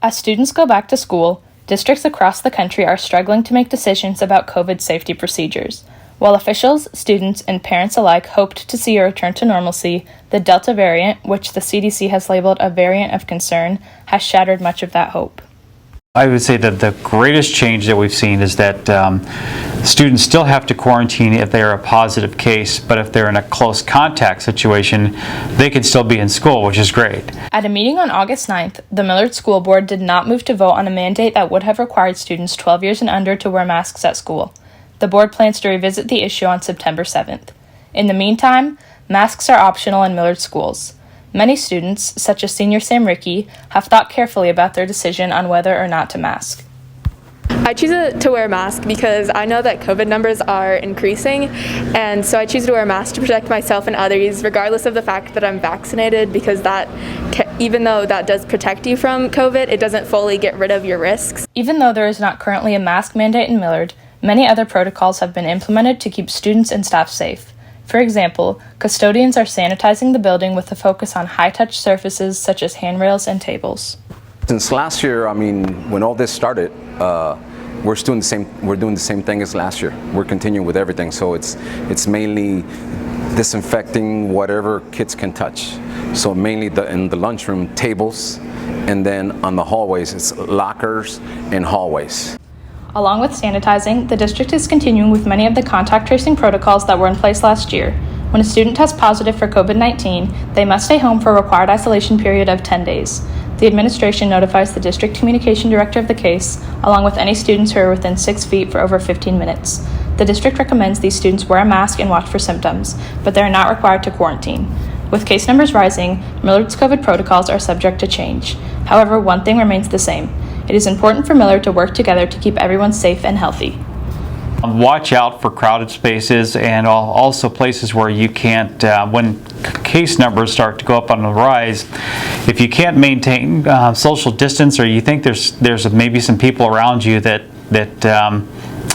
As students go back to school, districts across the country are struggling to make decisions about COVID safety procedures. While officials, students, and parents alike hoped to see a return to normalcy, the Delta variant, which the CDC has labeled a variant of concern, has shattered much of that hope. I would say that the greatest change that we've seen is that students still have to quarantine if they are a positive case, but if they're in a close contact situation, they can still be in school, which is great. At a meeting on August 9th, the Millard School Board did not move to vote on a mandate that would have required students 12 years and under to wear masks at school. The board plans to revisit the issue on September 7th. In the meantime, masks are optional in Millard schools. Many students, such as senior Sam Rickey, have thought carefully about their decision on whether or not to mask. I choose to wear a mask because I know that COVID numbers are increasing, and so I choose to wear a mask to protect myself and others, regardless of the fact that I'm vaccinated, because even though that does protect you from COVID, it doesn't fully get rid of your risks. Even though there is not currently a mask mandate in Millard, many other protocols have been implemented to keep students and staff safe. For example, custodians are sanitizing the building with a focus on high-touch surfaces such as handrails and tables. Since last year, when all this started, we're doing the same thing as last year. We're continuing with everything, so it's mainly disinfecting whatever kids can touch. So mainly in the lunchroom, tables, and then on the hallways, it's lockers and hallways. Along with sanitizing, the district is continuing with many of the contact tracing protocols that were in place last year. When a student tests positive for COVID-19, they must stay home for a required isolation period of 10 days. The administration notifies the district communication director of the case, along with any students who are within 6 feet for over 15 minutes. The district recommends these students wear a mask and watch for symptoms, but they are not required to quarantine. With case numbers rising, Millard's COVID protocols are subject to change. However, one thing remains the same. It is important for Millard to work together to keep everyone safe and healthy. Watch out for crowded spaces and also places where you can't, when case numbers start to go up on the rise, if you can't maintain social distance, or you think there's maybe some people around you that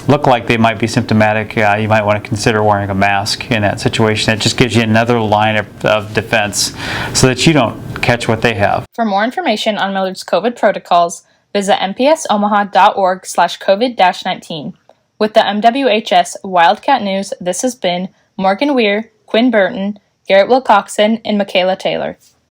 look like they might be symptomatic, you might want to consider wearing a mask in that situation. It just gives you another line of defense so that you don't catch what they have. For more information on Millard's COVID protocols, visit mpsomaha.org/COVID-19. With the MWHS Wildcat News, this has been Morgan Weir, Quinn Burton, Garrett Wilcoxon, and Michaela Taylor.